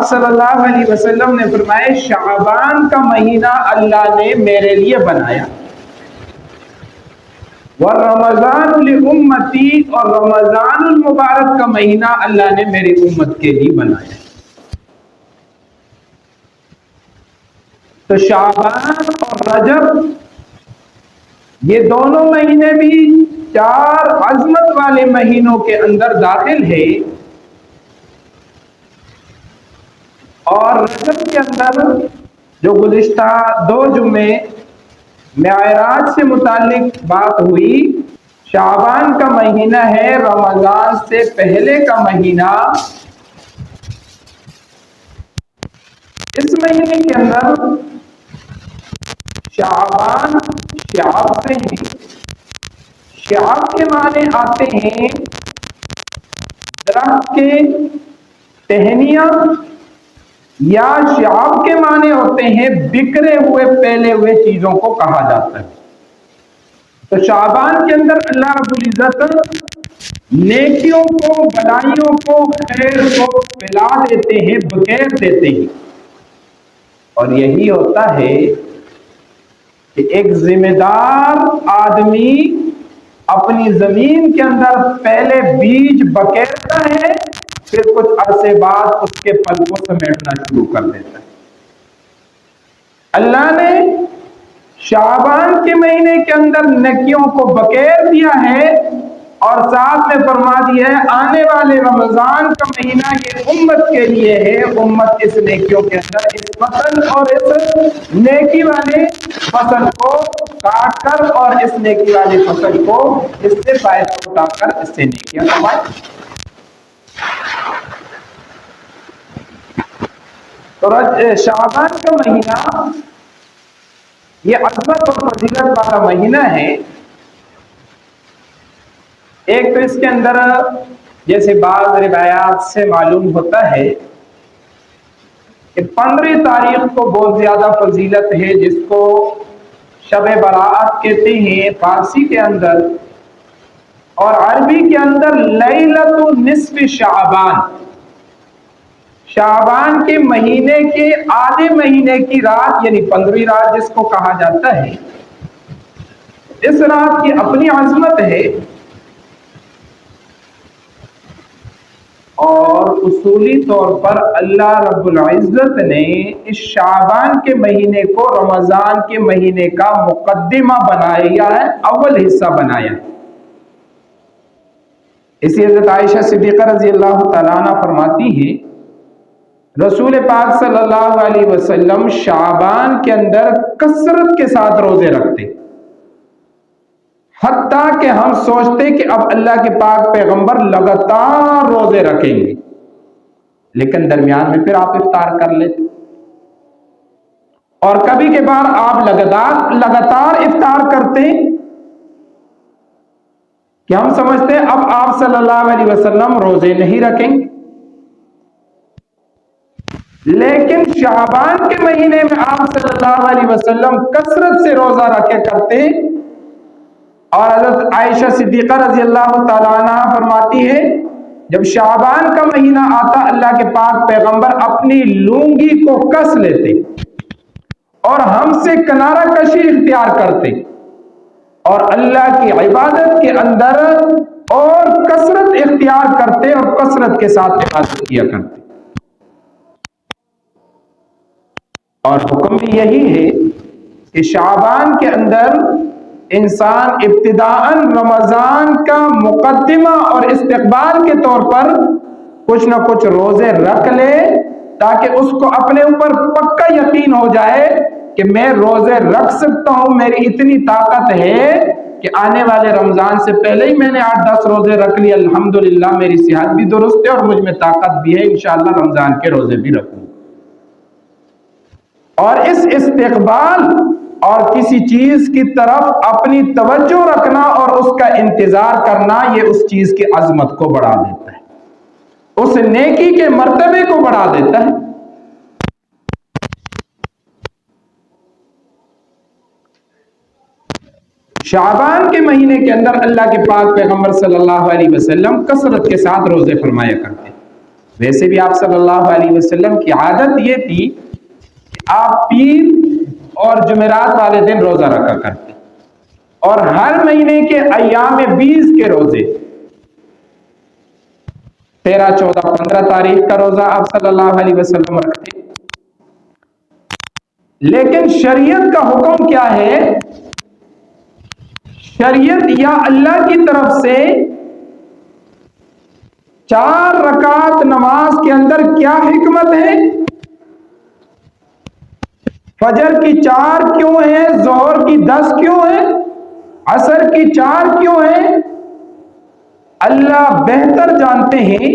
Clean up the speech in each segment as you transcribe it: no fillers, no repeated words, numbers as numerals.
صلی اللہ علیہ وسلم نے فرمایا شعبان کا مہینہ اللہ نے میرے لیے بنایا، ورمضان لامتی، اور رمضان المبارک کا مہینہ اللہ نے میری امت کے لیے بنایا۔ تو شعبان اور رجب یہ دونوں مہینے بھی 4 عظمت والے مہینوں کے اندر داخل ہے، اور رجب کے اندر جو گزشتہ 2 جمعے معراج سے متعلق بات ہوئی، شعبان کا مہینہ ہے رمضان سے پہلے کا مہینہ۔ اس مہینے کے اندر شعبان شعب سے ہیں، شعب کے معنی آتے ہیں درخت کے ٹہنیاں، یا شعب کے معنی ہوتے ہیں بکھرے ہوئے پھیلے ہوئے چیزوں کو کہا جاتا ہے۔ تو شعبان کے اندر اللہ رب العزت نیکیوں کو، بھلائیوں کو، خیر کو پھیلا دیتے ہیں، بکھیر دیتے ہیں، اور یہی ہوتا ہے کہ ایک ذمہ دار آدمی اپنی زمین کے اندر پہلے بیج بکھیرتا ہے، پھر کچھ عرصے بعد اس کے پھل کو سمیٹنا شروع کر دیتا ہے۔ اللہ نے شعبان کے مہینے کے اندر نیکیوں کو بکھیر دیا ہے، اور ساتھ میں فرما دیا ہے آنے والے رمضان کا مہینہ یہ امت کے لیے ہے، امت اس نیکیوں کے اندر اس فصل اور اس نیکی والے فصل کو کاٹ کر اور اس نیکی والے فصل کو اس سے فائدہ اٹھا کر اس سے نیکیاں کمائے۔ تو شعبان کا مہینہ یہ عظمت اور فضیلت والا مہینہ ہے۔ ایک تو اس کے اندر جیسے بعض روایات سے معلوم ہوتا ہے کہ 15 تاریخ کو بہت زیادہ فضیلت ہے، جس کو شب برات کہتے ہیں فارسی کے اندر، اور عربی کے اندر لیلۃ نصف شعبان، شعبان کے مہینے کے آدھے مہینے کی رات، یعنی 15ویں رات جس کو کہا جاتا ہے۔ اس رات کی اپنی عظمت ہے، اور اصولی طور پر اللہ رب العزت نے اس شعبان کے مہینے کو رمضان کے مہینے کا مقدمہ بنایا ہے، اول حصہ بنایا ہے۔ اسی حضرت عائشہ صدیقہ رضی اللہ تعالیٰ عنہ فرماتی ہے رسول پاک صلی اللہ علیہ وسلم شعبان کے اندر کثرت کے ساتھ روزے رکھتے، حتیٰ کہ ہم سوچتے کہ اب اللہ کے پاک پیغمبر لگاتار روزے رکھیں گے، لیکن درمیان میں پھر آپ افطار کر لیتے، اور کبھی کے بار آپ لگاتار افطار کرتے کہ ہم سمجھتے ہیں اب آپ صلی اللہ علیہ وسلم روزے نہیں رکھیں گے۔ لیکن شعبان کے مہینے میں آپ صلی اللہ علیہ وسلم کثرت سے روزہ رکھے کرتے، اور حضرت عائشہ صدیقہ رضی اللہ تعالیٰ عنہ فرماتی ہے جب شعبان کا مہینہ آتا اللہ کے پاک پیغمبر اپنی لونگی کو کس لیتے اور ہم سے کنارہ کشی اختیار کرتے، اور اللہ کی عبادت کے اندر اور کثرت اختیار کرتے اور کثرت کے ساتھ عبادت کیا کرتے۔ اور حکم بھی یہی ہے کہ شعبان کے اندر انسان ابتداءً رمضان کا مقدمہ اور استقبال کے طور پر کچھ نہ کچھ روزے رکھ لے، تاکہ اس کو اپنے اوپر پکا یقین ہو جائے کہ میں روزے رکھ سکتا ہوں، میری اتنی طاقت ہے کہ آنے والے رمضان سے پہلے ہی میں نے 8-10 روزے رکھ لیے، الحمدللہ میری صحت بھی درست ہے اور مجھ میں طاقت بھی ہے، انشاءاللہ رمضان کے روزے بھی رکھوں۔ اور اس استقبال اور کسی چیز کی طرف اپنی توجہ رکھنا اور اس کا انتظار کرنا، یہ اس چیز کی عظمت کو بڑھا دیتا ہے، اس نیکی کے مرتبے کو بڑھا دیتا ہے۔ شعبان کے مہینے کے اندر اللہ کے پاک پیغمبر صلی اللہ علیہ وسلم کثرت کے ساتھ روزے فرمایا کرتے، ویسے بھی آپ صلی اللہ علیہ وسلم کی عادت یہ تھی کہ آپ پیر اور جمعرات والے دن روزہ رکھا کرتے، اور ہر مہینے کے ایام 20 کے روزے، 13، 14، 15 تاریخ کا روزہ آپ صلی اللہ علیہ وسلم رکھتے۔ لیکن شریعت کا حکم کیا ہے؟ شریعت یا اللہ کی طرف سے 4 رکعت نماز کے اندر کیا حکمت ہے؟ فجر کی 4 کیوں ہے؟ ظہر کی 10 کیوں ہے؟ عصر کی 4 کیوں ہے؟ اللہ بہتر جانتے ہیں۔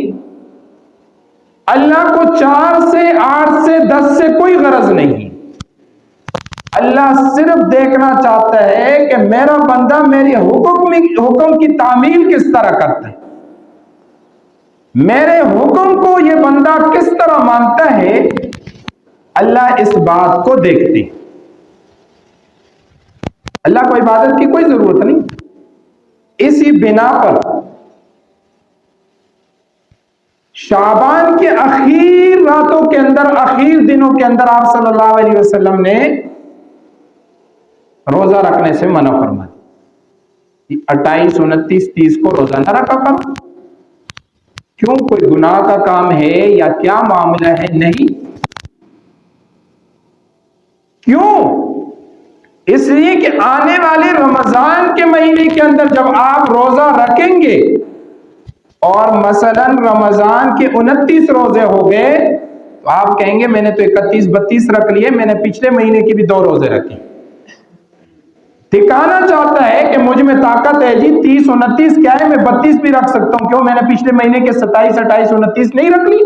اللہ کو 4 سے 8 سے 10 سے کوئی غرض نہیں۔ اللہ صرف دیکھنا چاہتا ہے کہ میرا بندہ میری حکم کی تعمیل کس طرح کرتا ہے، میرے حکم کو یہ بندہ کس طرح مانتا ہے۔ اللہ اس بات کو دیکھتے، اللہ کو عبادت کی کوئی ضرورت نہیں۔ اسی بنا پر شعبان کے اخیر راتوں کے اندر، اخیر دنوں کے اندر آپ صلی اللہ علیہ وسلم نے روزہ رکھنے سے منع فرمایا۔ 28، 29، 30 کو روزہ نہ رکھا کرو۔ کیوں؟ کوئی گناہ کا کام ہے یا کیا معاملہ ہے؟ نہیں۔ کیوں؟ اس لیے کہ آنے والے رمضان کے مہینے کے اندر جب آپ روزہ رکھیں گے اور مثلا رمضان کے 29 روزے ہو گئے تو آپ کہیں گے میں نے تو 31، 32 رکھ لیے، میں نے پچھلے مہینے کی بھی 2 روزے رکھے۔ دکھانا چاہتا ہے کہ مجھ میں طاقت ہے جی، 30، 29 کیا ہے، میں 32 بھی رکھ سکتا ہوں، کیوں میں نے پچھلے مہینے کے 27، 28، 29 نہیں رکھ لی؟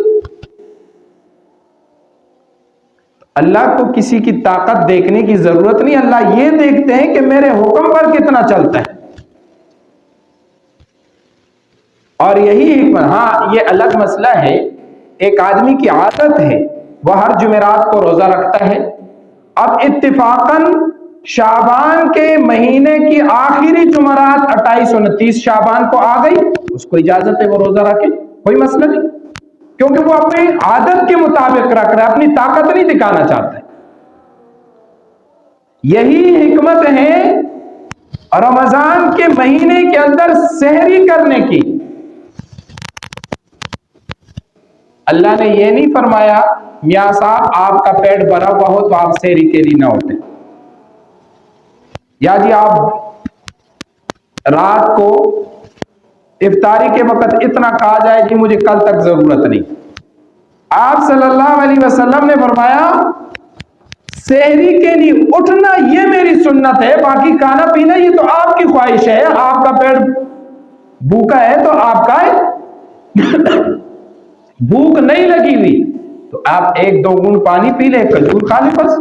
اللہ کو کسی کی طاقت دیکھنے کی ضرورت نہیں، اللہ یہ دیکھتے ہیں کہ میرے حکم پر کتنا چلتا ہے۔ اور یہی حکمت، ہاں یہ الگ مسئلہ ہے، ایک آدمی کی عادت ہے وہ ہر جمعرات کو روزہ رکھتا ہے، اب اتفاقاً شعبان کے مہینے کی آخری جمعرات 28، 29 شعبان کو آ گئی، اس کو اجازت ہے وہ روزہ رکھے، کوئی مسئلہ نہیں، کیونکہ وہ اپنی عادت کے مطابق رکھ رہا ہے، اپنی طاقت نہیں دکھانا چاہتا ہے۔ یہی حکمت ہے رمضان کے مہینے کے اندر سحری کرنے کی۔ اللہ نے یہ نہیں فرمایا میاں صاحب آپ کا پیٹ بھرا ہوا ہو تو آپ سحری کے لیے نہ اٹھیں، یا جی آپ رات کو افطاری کے وقت اتنا کہا جائے کہ مجھے کل تک ضرورت نہیں۔ آپ صلی اللہ علیہ وسلم نے فرمایا سحری کے لیے اٹھنا یہ میری سنت ہے، باقی کھانا پینا یہ تو آپ کی خواہش ہے، آپ کا پیٹ بھوکا ہے تو آپ کا ہے، بھوک نہیں لگی ہوئی تو آپ 1-2 گھونٹ پانی پی لیں، کھجور کھا لیں بس۔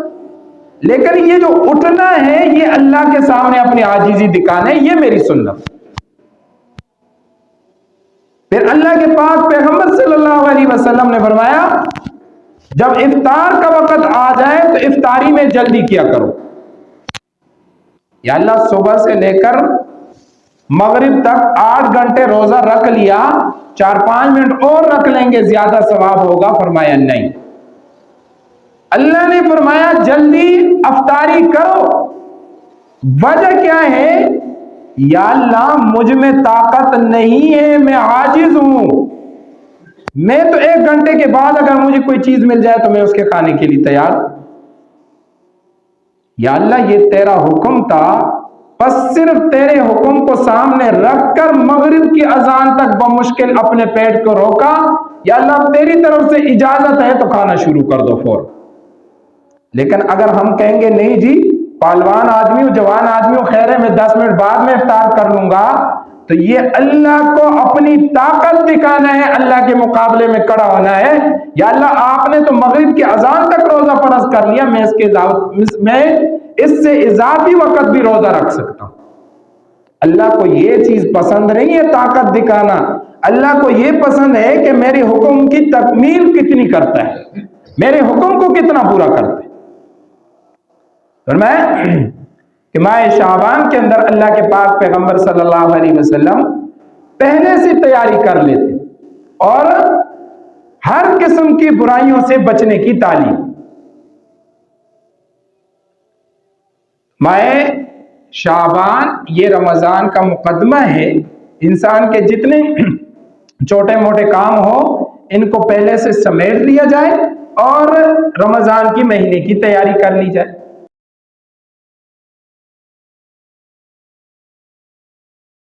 لیکن یہ جو اٹھنا ہے یہ اللہ کے سامنے اپنی عاجزی دکھانا ہے، یہ میری سنت۔ پھر اللہ کے پاک پیغمبر صلی اللہ علیہ وسلم نے فرمایا جب افطار کا وقت آ جائے تو افطاری میں جلدی کیا کرو، یا اللہ صبح سے لے کر مغرب تک 8 گھنٹے روزہ رکھ لیا، 4-5 منٹ اور رکھ لیں گے زیادہ ثواب ہوگا، فرمایا نہیں۔ اللہ نے فرمایا جلدی افطاری کرو، وجہ کیا ہے؟ یا اللہ مجھ میں طاقت نہیں ہے، میں عاجز ہوں، میں تو 1 گھنٹے کے بعد اگر مجھے کوئی چیز مل جائے تو میں اس کے کھانے کے لیے تیار ہوں۔ یا اللہ یہ تیرا حکم تھا، بس صرف تیرے حکم کو سامنے رکھ کر مغرب کی اذان تک بمشکل اپنے پیٹ کو روکا، یا اللہ تیری طرف سے اجازت ہے تو کھانا شروع کر دو فوراً۔ لیکن اگر ہم کہیں گے نہیں جی پہلوان آدمی ہوں، جوان آدمی ہوں، خیر ہے میں 10 منٹ بعد میں افطار کر لوں گا، تو یہ اللہ کو اپنی طاقت دکھانا ہے، اللہ کے مقابلے میں کھڑا ہونا ہے۔ یا اللہ آپ نے تو مغرب کی اذان تک روزہ فرض کر لیا، میں اس سے اضافی وقت بھی روزہ رکھ سکتا ہوں۔ اللہ کو یہ چیز پسند نہیں ہے طاقت دکھانا، اللہ کو یہ پسند ہے کہ میرے حکم کی تکمیل کتنی کرتا ہے، میرے حکم کو کتنا پورا کرتا ہے۔ فرمایا کہ ماہ شعبان کے اندر اللہ کے پاک پیغمبر صلی اللہ علیہ وسلم پہلے سے تیاری کر لیتے اور ہر قسم کی برائیوں سے بچنے کی تعلیم. ماہ شعبان یہ رمضان کا مقدمہ ہے. انسان کے جتنے چھوٹے موٹے کام ہو ان کو پہلے سے سمیٹ لیا جائے اور رمضان کی مہینے کی تیاری کر لی جائے.